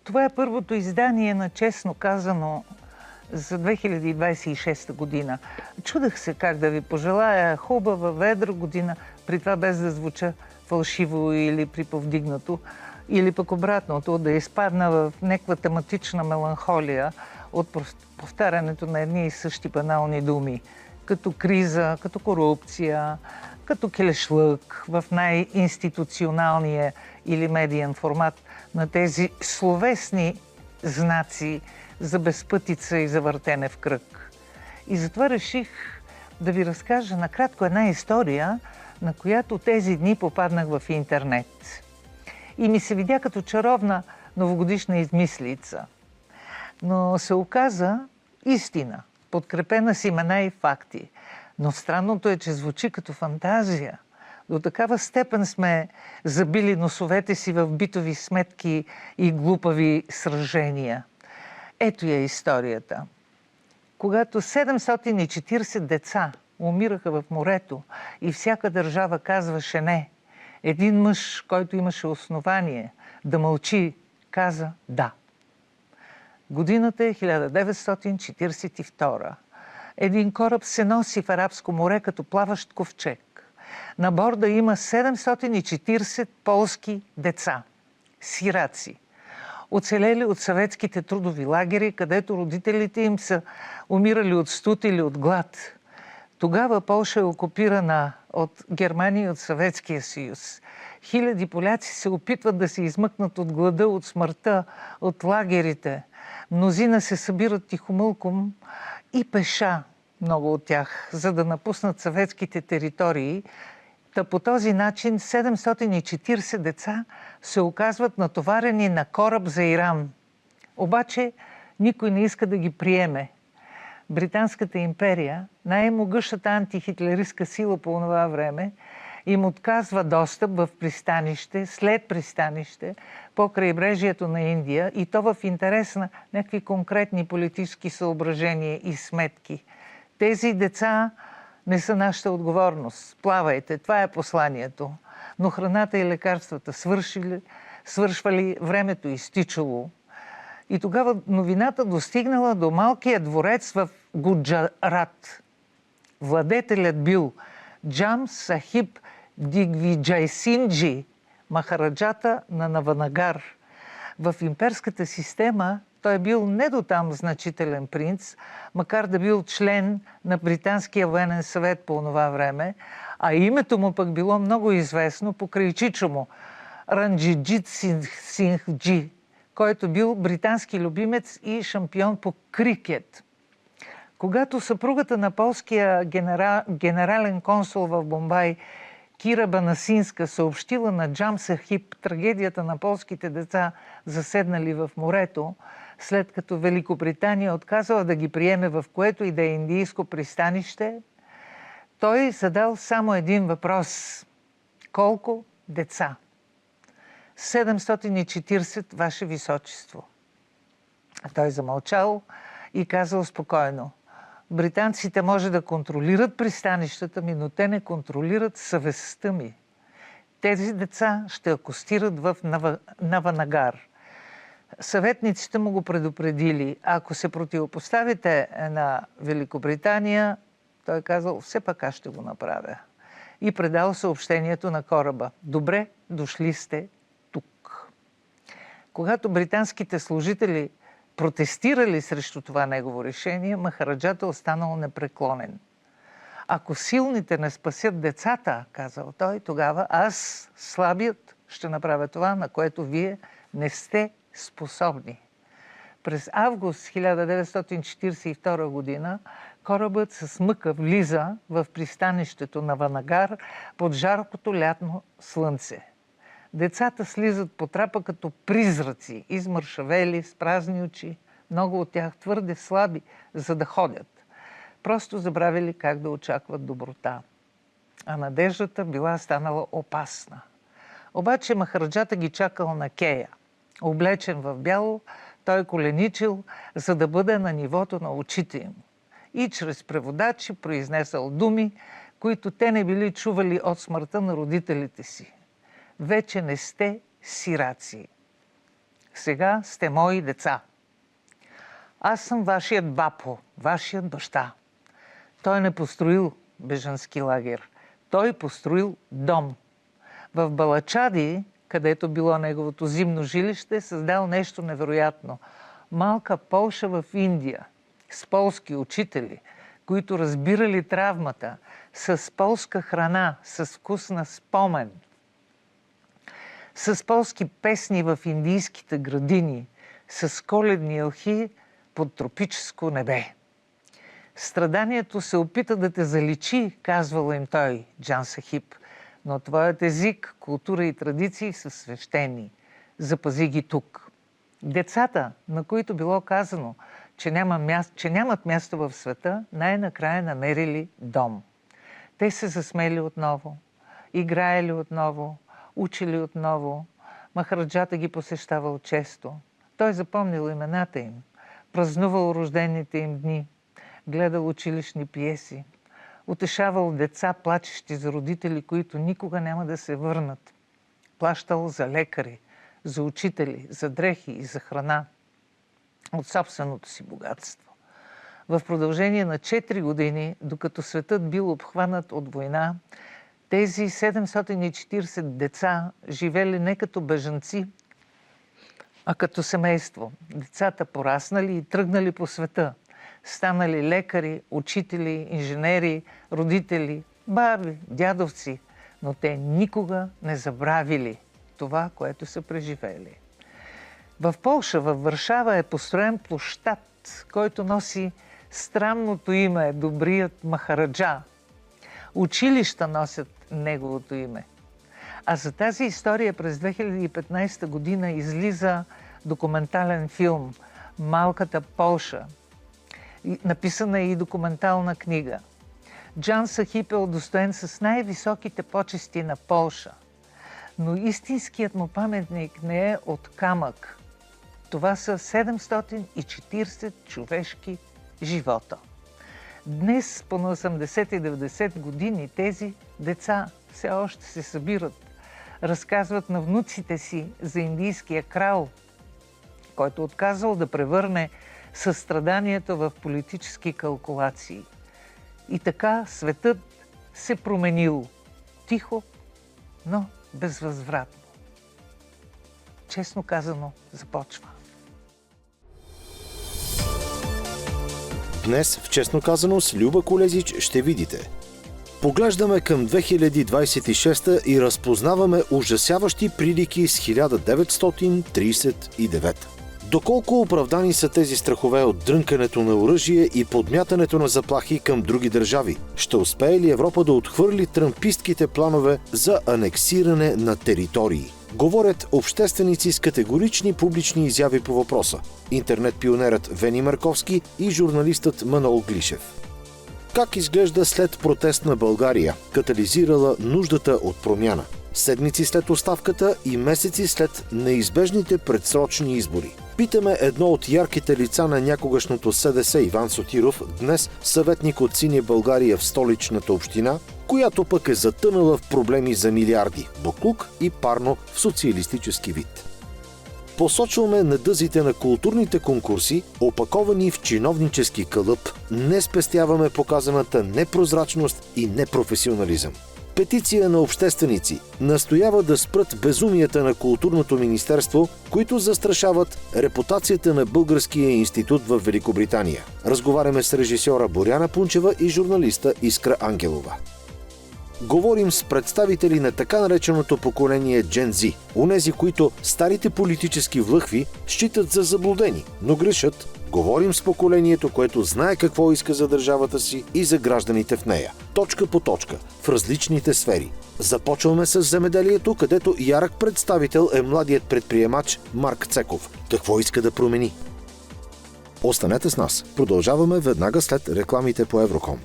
Това е първото издание на Честно казано за 2026 година. Чудех се как да ви пожелая хубава, ведра година, при това без да звуча фалшиво или приповдигнато, или пък обратното, да изпадна в някаква тематична меланхолия от повтарянето на едни и същи банални думи, като криза, като корупция, като келешлък в най-институционалния или медиен формат на тези словесни знаци за безпътица и за въртене в кръг. И затова реших да ви разкажа накратко една история, на която тези дни попаднах в интернет. И ми се видя като чаровна новогодишна измислица. Но се оказа истина, подкрепена с имена и факти. Но странното е, че звучи като фантазия. До такава степен сме забили носовете си в битови сметки и глупави сражения. Ето я историята. Когато 740 деца умираха в морето и всяка държава казваше не, един мъж, който имаше основание да мълчи, каза да. Годината е 1942. Един кораб се носи в Арабско море като плаващ ковчег. На борда има 740 полски деца, сираци, оцелели от съветските трудови лагери, където родителите им са умирали от студ или от глад. Тогава Полша е окупирана от Германия и от Съветския съюз. Хиляди поляци се опитват да се измъкнат от глада, от смъртта, от лагерите. Мнозина се събират тихомълком и пеша, много от тях, за да напуснат съветските територии. Та по този начин 740 деца се оказват натоварени на кораб за Иран. Обаче никой не иска да ги приеме. Британската империя, най-могъщата антихитлеристка сила по това време, им отказва достъп в пристанище, след пристанище, по крайбрежието на Индия, и то в интерес на някакви конкретни политически съображения и сметки. Тези деца не са нашата отговорност. Плавайте, това е посланието. Но храната и лекарствата свършвали, времето изтичало. И тогава новината достигнала до малкия дворец в Гуджарат. Владетелят бил Джам Сахиб Дигвиджайсинджи, махараджата на Наванагар. В имперската система той е бил не дотам значителен принц, макар да бил член на Британския военен съвет по това време, а името му пък било много известно покрай чичо му Ранджиджит Сингджи, който бил британски любимец и шампион по крикет. Когато съпругата на полския генерален консул в Бомбай Кира Банасинска съобщила на Джам Сахиб трагедията на полските деца, заседнали в морето, след като Великобритания отказала да ги приеме в което и да е индийско пристанище, той задал само един въпрос. Колко деца? 740, Ваше Височество. Той замълчал и казал спокойно. Британците може да контролират пристанищата ми, но те не контролират съвестта ми. Тези деца ще акостират в Наванагар. Съветниците му го предупредили. Ако се противопоставите на Великобритания, той казал, все пак аз ще го направя. И предал съобщението на кораба. Добре, дошли сте тук. Когато британските служители протестирали срещу това негово решение, махараджата останал непреклонен. Ако силните не спасят децата, казал той, тогава аз, слабият, ще направя това, на което вие не сте способни. През август 1942 година корабът с мъка влиза в пристанището на Ванагар под жаркото лятно слънце. Децата слизат по трапа като призраци, измършавели, с празни очи, много от тях твърде слаби, за да ходят. Просто забравили как да очакват доброта. А надеждата била станала опасна. Обаче махараджата ги чакал на кея. Облечен в бяло, той коленичил, за да бъде на нивото на очите им. И чрез преводачи произнесъл думи, които те не били чували от смъртта на родителите си. Вече не сте сираци. Сега сте мои деца. Аз съм вашият бапо, вашият баща. Той не построил бежански лагер. Той построил дом. В Балачади, където било неговото зимно жилище, създал нещо невероятно. Малка Полша в Индия, с полски учители, които разбирали травмата, с полска храна, с вкус на спомен, с полски песни в индийските градини, с коледни елхи под тропическо небе. Страданието се опита да те заличи, казвал им той, Джан Сахиб, но твоят език, култура и традиции са свещени. Запази ги тук. Децата, на които било казано, че нямат място в света, най-накрая намерили дом. Те се засмели отново, играели отново, учили отново. Махараджата ги посещавал често. Той запомнил имената им, празнувал рождените им дни, гледал училищни пиеси, утешавал деца, плачещи за родители, които никога няма да се върнат. Плащал за лекари, за учители, за дрехи и за храна от собственото си богатство. В продължение на 4 години, докато светът бил обхванат от война, тези 740 деца живели не като бежанци, а като семейство. Децата пораснали и тръгнали по света. Станали лекари, учители, инженери, родители, баби, дядовци, но те никога не забравили това, което са преживели. В Полша, във Варшава е построен площад, който носи странното име Добрият Махараджа. Училища носят неговото име. А за тази история през 2015 година излиза документален филм «Малката Полша». Написана е и документална книга. Джан Сахиб е удостоен с най-високите почести на Полша. Но истинският му паметник не е от камък. Това са 740 човешки живота. Днес, по на 80 и 90 години, тези деца все още се събират. Разказват на внуците си за индийския крал, който отказал да превърне състраданието в политически калкулации. И така светът се променил тихо, но безвъзвратно. Честно казано, започва. Днес, в Честно казано, с Люба Колезич ще видите. Поглеждаме към 2026 и разпознаваме ужасяващи прилики с 1939. Доколко оправдани са тези страхове от дрънкането на оръжие и подмятането на заплахи към други държави? Ще успее ли Европа да отхвърли тръмпистките планове за анексиране на територии? Говорят общественици с категорични публични изяви по въпроса. Интернет-пионерът Вени Марковски и журналистът Манол Глишев. Как изглежда след протест на България, катализирала нуждата от промяна? Седмици след оставката и месеци след неизбежните предсрочни избори. Питаме едно от ярките лица на някогашното СДС Иван Сотиров, днес съветник от Синя България в столичната община, която пък е затънала в проблеми за милиарди, боклук и парно в социалистически вид. Посочваме недъзите на културните конкурси, опаковани в чиновнически кълъп, не спестяваме показаната непрозрачност и непрофесионализъм. Петиция на общественици настоява да спрат безумията на Културното министерство, които застрашават репутацията на Българския институт в Великобритания. Разговаряме с режисьора Боряна Пунчева и журналиста Искра Ангелова. Говорим с представители на така нареченото поколение Gen Z, онези, които старите политически влъхви считат за заблудени, но грешат. Говорим с поколението, което знае какво иска за държавата си и за гражданите в нея. Точка по точка, в различните сфери. Започваме с земеделието, където ярък представител е младият предприемач Марк Цеков. Какво иска да промени? Останете с нас. Продължаваме веднага след рекламите по Евроком.